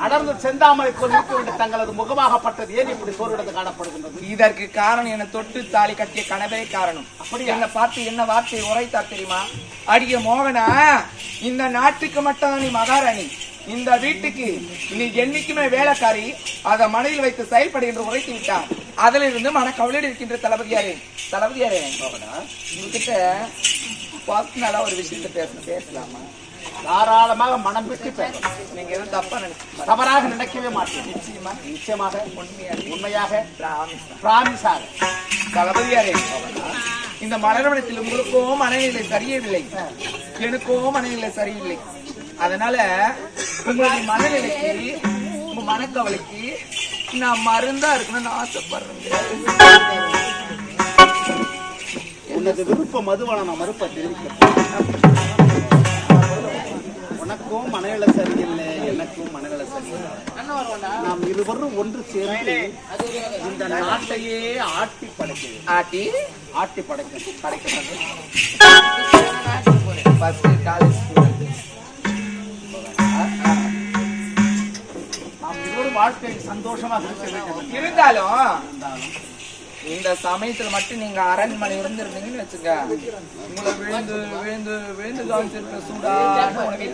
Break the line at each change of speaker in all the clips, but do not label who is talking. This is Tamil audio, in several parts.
அடர்ந்து செந்தாமரை போல் இருக்க வேண்டிய தங்களது முகமாகப்பட்டது ஏன் இப்படி சோர்விடத்து காணப்படுகின்றது?
இதற்கு காரணம் என தொட்டு தாலி கட்டிய கணவரே காரணம். அப்படி என்ன பார்த்து என்ன வார்த்தை உரைத்தார் தெரியுமா? அடிய மோகனா, இந்த நாட்டுக்கு மட்டும் நீ மகாராணி, இந்த வீட்டுக்கு நீ என்னைக்குமே வேலைக்காரி, அதை மனதில் வைத்து செயல்படு என்று உரைத்து விட்டார். அதில் இருந்து மன கவலையோடு இருக்கின்ற தளபதியாரே மோகனா, உங்ககிட்ட பர்சனலா ஒரு விஷயத்தை பேசலாமா?
தாராளமாக மனம் விட்டு பேசலாம்.
நீங்க எதுவும்
தவறாக நினைக்கவே மாட்டேன். நிச்சயமாக உண்மையாக பிராமிஸாக.
தளபதியாரே, இந்த மலர்வனத்தில் உங்களுக்கோ மனநிலை சரியவில்லை, எனக்கோ மனநிலை சரியில்லை. அதனால உங்களுடைய மனநிலைக்கு, உங்க மனக்கவலைக்கு நான் மருந்தா இருக்கணும்னு ஆசைப்படுறேன்.
உனக்கு விருப்ப மதுவான நான் மறுப்ப தெரிவிக்கிறேன். உனக்கும் மனநிலை சரியில்லை, எனக்கும் மனநிலை சரியில்லை. நாம் இருவரும் ஒன்று சேர்ந்து இந்த நாட்டையே ஆட்டி படைக்கிறது. நாம் இருவரும் வாழ்க்கை சந்தோஷமாக
இருந்தாலும் இந்த சமயத்துல மட்டும் நீங்க அரண்மனை இருந்திருந்தீங்கன்னு வச்சுங்க, உங்களை விழுந்து விழுந்து விழுந்து கவனிச்சிருக்க சூடான உணவை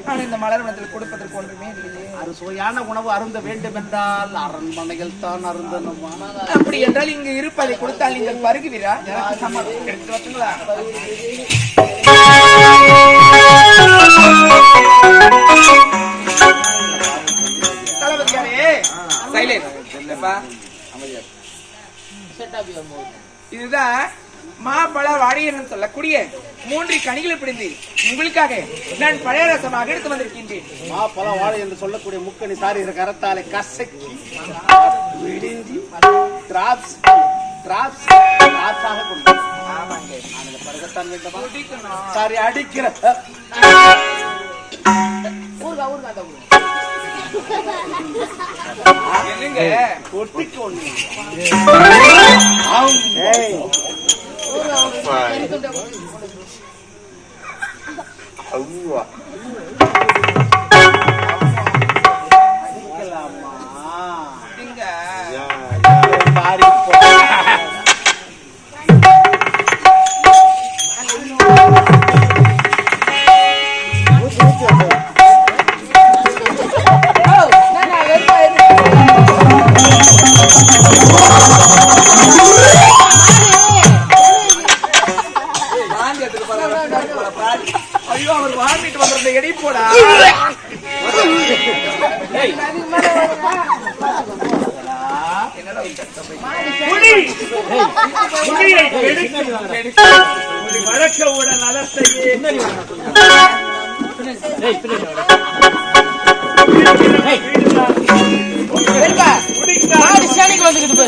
ஆனா இந்த மலர்வனத்தில் கொடுப்பதற்கு ஒன்றுமே இல்லையே.
சுவையான உணவு அருந்த வேண்டும் என்றால் அரண்மனையில் தான் அருந்தணுமா?
அப்படி என்றால் இங்கு இருப்பதை கொடுத்தால் நீங்கள் பருகுவீரா? எனக்கு சம்மதம். எடுத்து வச்சுங்களா? தளபதியாரே, இதுதான் மாப்பழ வாடியன் சொல்லக்கூடிய 3 கனிகளை பிடிந்து உங்களுக்காக நான் பழைய ரசமாக எடுத்து வந்திருக்கின்றேன்.
மாப்பழ வாழை என்று சொல்லக்கூடிய முக்கணி சாரி கரத்தாலே கசக்கி விடிஞ்சி டிராப்ஸ் கொண்டு பருகத்தான் வேண்டுமா? சாரி அடிக்கிற
என்னங்க
கொட்டிக்கு ஒண்ணு
ஐயோ, அவர் வாங்கிட்டு வந்திருந்த எடை போடா.
வழக்கோட நலத்தையே
வந்துக்கிட்டு